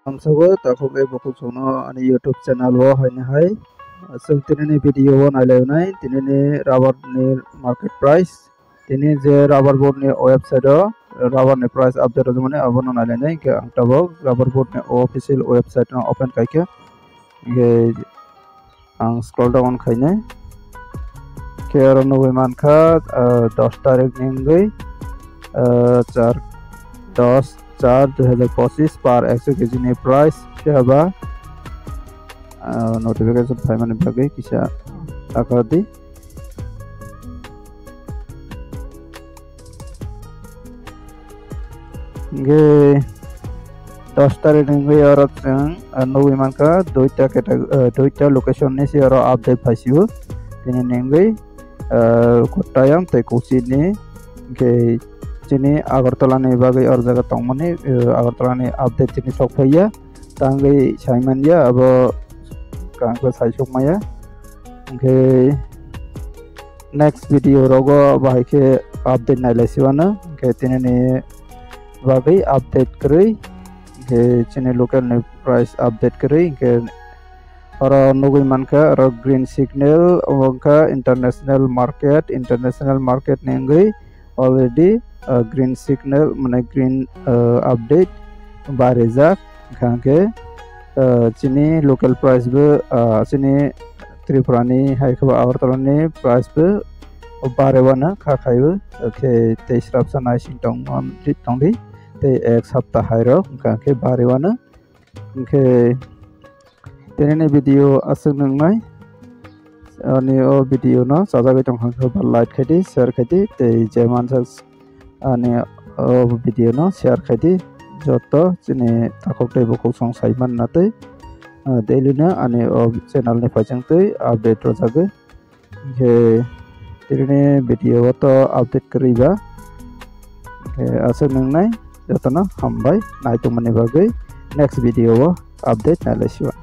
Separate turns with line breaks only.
Amsago takok e bokuk sono ani YouTube channel wo haine hai asal tinini video wo nailai tinini rubber ni market price tini je rubber board ni website o rubber ni price update o mane abono nailai ke angtabo rubber board ni official website no open kaike ge ang scroll down khaine ke arno manka 10 tarik ningai 4/10/2025 पर 100 KG ने price क्या बा notification five मैंने भागे किसा आकर दी गे 10 तारीख ने और नौ विमान का दुईटा लोकेशन ने से और अपडेट फाइसियो तिने नेंगे कोट्टायम ते कोची ने गे चीनी आगरतला ने बागे और जगह तंगमने आगरतला ने अपडेट चीनी सफैया तांगे साइमनिया अब कांको साइसुकमाया के नेक्स्ट वीडियो रोगो बाइके अपडेट नाइलासिवाना के तिने ने बागे अपडेट करी के चीनी लोकल ने प्राइस अपडेट करी के और नोगई मनका और ग्रीन सिग्नल उनका इंटरनेशनल मार्केट नेंगे ऑलरेडी ग्रीन सिग्नल माने ग्रीन अपडेट बारेजाक खाके चीनी लोकल प्राइस बे चीनी त्रिपुरानी हाइखबा आगरतलानि प्राइस बे बारेवाना खाखायो के 23 राबसा नाइसिं तंगदि ते एक सप्ताह हाइरो खाके बारेवाना के तेने वीडियो असंग नंगनाय अनि ओ वीडियो न साजागै तंगखौ लाइक खायदि शेयर खायदि ते जेमान अनि वीडियो न शेयर खायदि जत चीनी ताखोक्टे बखौ सं साइमान नातै डेली न अनि चैनल ने फाइजंतै अपडेट रजागै के तिरने वीडियो तो अपडेट करिबा के असंग नंगनाय जतना हमबाय नायतुमनि बागै नेक्स्ट वीडियो अपडेट नायलासिवा।